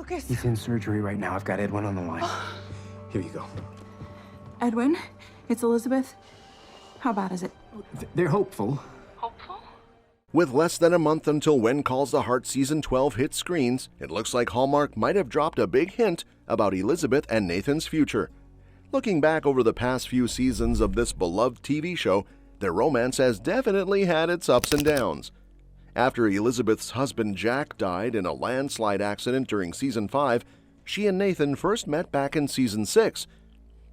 Lucas. He's in surgery right now. I've got Edwin on the line. Here you go. Edwin, it's Elizabeth. How bad is it? They're hopeful. Hopeful? With less than a month until When Calls the Heart Season 12 hits screens, it looks like Hallmark might have dropped a big hint about Elizabeth and Nathan's future. Looking back over the past few seasons of this beloved TV show, their romance has definitely had its ups and downs. After Elizabeth's husband Jack died in a landslide accident during Season 5, she and Nathan first met back in Season 6.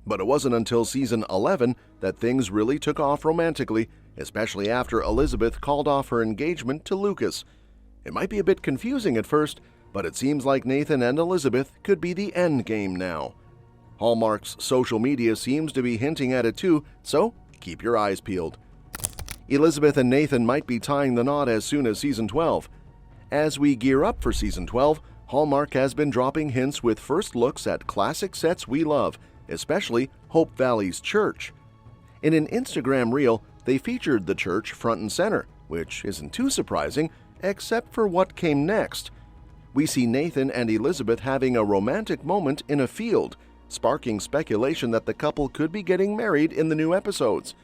But it wasn't until Season 11 that things really took off romantically, especially after Elizabeth called off her engagement to Lucas. It might be a bit confusing at first, but it seems like Nathan and Elizabeth could be the end game now. Hallmark's social media seems to be hinting at it too, so keep your eyes peeled. Elizabeth and Nathan might be tying the knot as soon as Season 12. As we gear up for Season 12, Hallmark has been dropping hints with first looks at classic sets we love, especially Hope Valley's church. In an Instagram reel, they featured the church front and center, which isn't too surprising, except for what came next. We see Nathan and Elizabeth having a romantic moment in a field, sparking speculation that the couple could be getting married in the new episodes.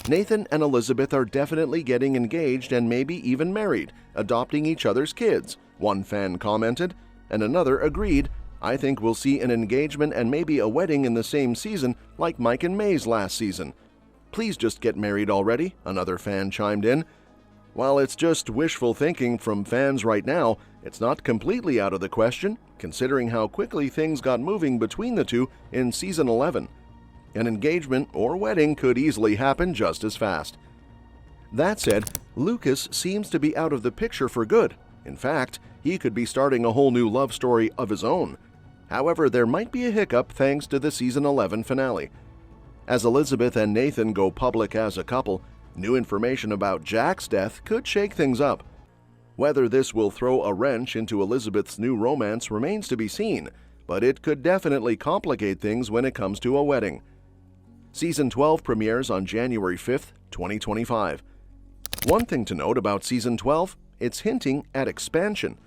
Nathan and Elizabeth are definitely getting engaged and maybe even married, adopting each other's kids, one fan commented, and another agreed, "I think we'll see an engagement and maybe a wedding in the same season like Mike and May's last season. Please just get married already," another fan chimed in. While it's just wishful thinking from fans right now, it's not completely out of the question, considering how quickly things got moving between the two in Season 11. An engagement or wedding could easily happen just as fast. That said, Lucas seems to be out of the picture for good. In fact, he could be starting a whole new love story of his own. However, there might be a hiccup thanks to the Season 11 finale. As Elizabeth and Nathan go public as a couple, new information about Jack's death could shake things up. Whether this will throw a wrench into Elizabeth's new romance remains to be seen, but it could definitely complicate things when it comes to a wedding. Season 12 premieres on January 5th, 2025. One thing to note about Season 12, it's hinting at expansion.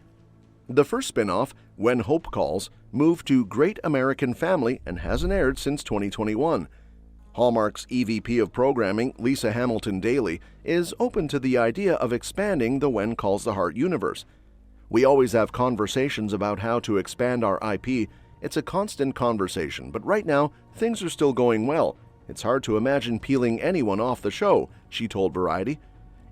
The first spin-off, When Hope Calls, moved to Great American Family and hasn't aired since 2021. Hallmark's EVP of Programming, Lisa Hamilton Daly, is open to the idea of expanding the When Calls the Heart universe. "We always have conversations about how to expand our IP. It's a constant conversation, but right now, things are still going well. It's hard to imagine peeling anyone off the show," she told Variety.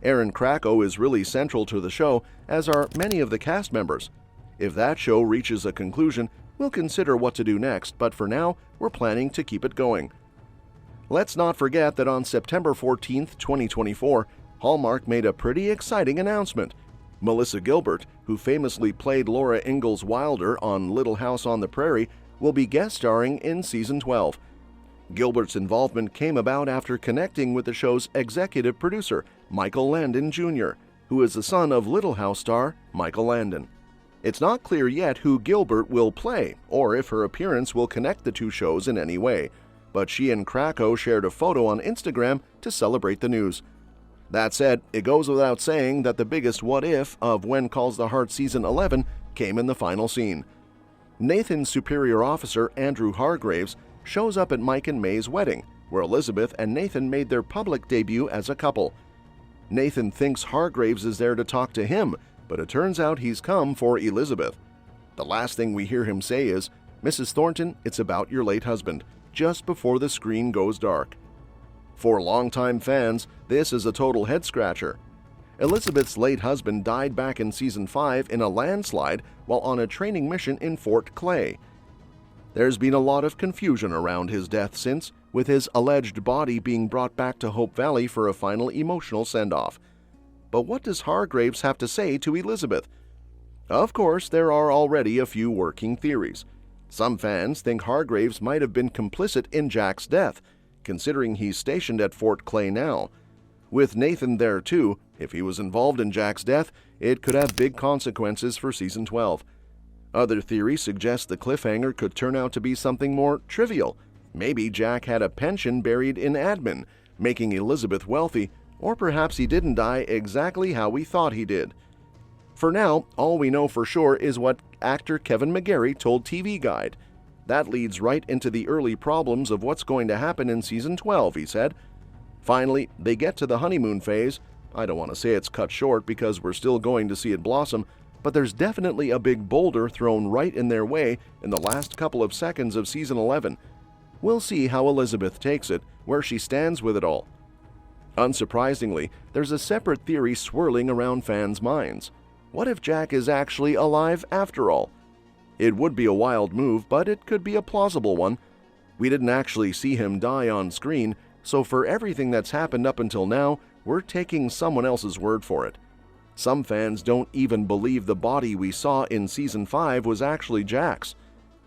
Aaron Krakow is really central to the show, as are many of the cast members. "If that show reaches a conclusion, we'll consider what to do next, but for now, we're planning to keep it going." Let's not forget that on September 14th, 2024, Hallmark made a pretty exciting announcement. Melissa Gilbert, who famously played Laura Ingalls Wilder on Little House on the Prairie, will be guest starring in Season 12. Gilbert's involvement came about after connecting with the show's executive producer, Michael Landon Jr., who is the son of Little House star Michael Landon. It's not clear yet who Gilbert will play, or if her appearance will connect the two shows in any way, but she and Krakow shared a photo on Instagram to celebrate the news. That said, it goes without saying that the biggest what-if of When Calls the Heart Season 11 came in the final scene. Nathan's superior officer, Andrew Hargraves, shows up at Mike and May's wedding, where Elizabeth and Nathan made their public debut as a couple. Nathan thinks Hargraves is there to talk to him, but it turns out he's come for Elizabeth. The last thing we hear him say is, "Mrs. Thornton, it's about your late husband," just before the screen goes dark. For longtime fans, this is a total head-scratcher. Elizabeth's late husband died back in Season 5 in a landslide while on a training mission in Fort Clay. There's been a lot of confusion around his death since, with his alleged body being brought back to Hope Valley for a final emotional send-off. But what does Hargraves have to say to Elizabeth? Of course, there are already a few working theories. Some fans think Hargraves might have been complicit in Jack's death, considering he's stationed at Fort Clay now. With Nathan there too, if he was involved in Jack's death, it could have big consequences for Season 12. Other theories suggest the cliffhanger could turn out to be something more trivial. Maybe Jack had a pension buried in admin, making Elizabeth wealthy, or perhaps he didn't die exactly how we thought he did. For now, all we know for sure is what actor Kevin McGarry told TV Guide. That leads right into the early problems of what's going to happen in Season 12, he said. Finally, they get to the honeymoon phase. I don't want to say it's cut short because we're still going to see it blossom, but there's definitely a big boulder thrown right in their way in the last couple of seconds of Season 11. We'll see how Elizabeth takes it, where she stands with it all. Unsurprisingly, there's a separate theory swirling around fans' minds. What if Jack is actually alive after all? It would be a wild move, but it could be a plausible one. We didn't actually see him die on screen, so for everything that's happened up until now, we're taking someone else's word for it. Some fans don't even believe the body we saw in Season 5 was actually Jack's.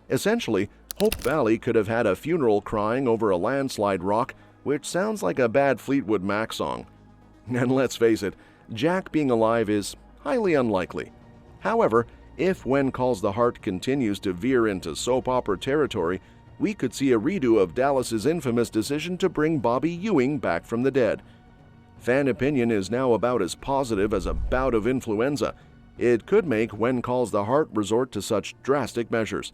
Essentially, Hope Valley could have had a funeral crying over a landslide rock, which sounds like a bad Fleetwood Mac song. And let's face it, Jack being alive is highly unlikely. However, if When Calls the Heart continues to veer into soap opera territory, we could see a redo of Dallas's infamous decision to bring Bobby Ewing back from the dead. Fan opinion is now about as positive as a bout of influenza. It could make When Calls the Heart resort to such drastic measures.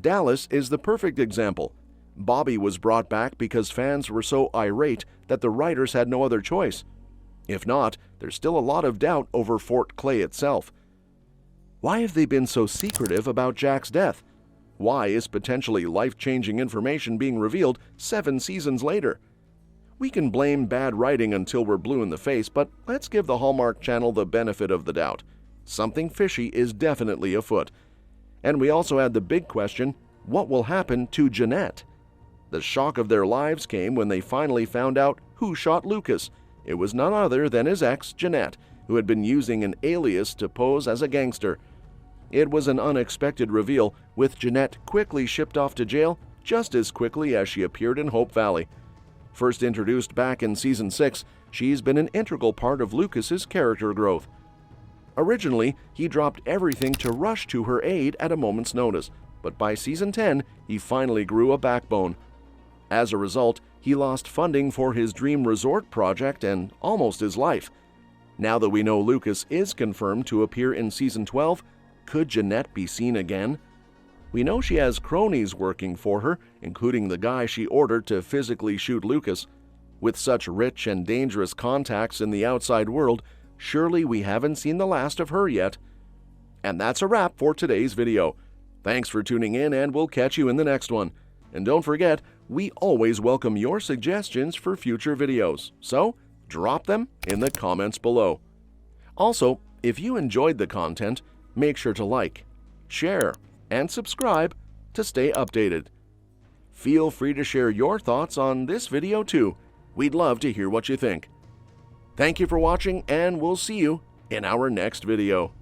Dallas is the perfect example. Bobby was brought back because fans were so irate that the writers had no other choice. If not, there's still a lot of doubt over Fort Clay itself. Why have they been so secretive about Jack's death? Why is potentially life-changing information being revealed 7 seasons later? We can blame bad writing until we're blue in the face, but let's give the Hallmark Channel the benefit of the doubt. Something fishy is definitely afoot. And we also had the big question, what will happen to Janette? The shock of their lives came when they finally found out who shot Lucas. It was none other than his ex, Janette, who had been using an alias to pose as a gangster. It was an unexpected reveal, with Janette quickly shipped off to jail just as quickly as she appeared in Hope Valley. First introduced back in Season 6, she's been an integral part of Lucas's character growth. Originally, he dropped everything to rush to her aid at a moment's notice, but by Season 10, he finally grew a backbone. As a result, he lost funding for his dream resort project and almost his life. Now that we know Lucas is confirmed to appear in Season 12, could Janette be seen again? We know she has cronies working for her, including the guy she ordered to physically shoot Lucas. With such rich and dangerous contacts in the outside world, surely we haven't seen the last of her yet. And that's a wrap for today's video. Thanks for tuning in, and we'll catch you in the next one. And don't forget, we always welcome your suggestions for future videos, so drop them in the comments below. Also, if you enjoyed the content, make sure to like, share, and subscribe to stay updated. Feel free to share your thoughts on this video too. We'd love to hear what you think. Thank you for watching, and we'll see you in our next video.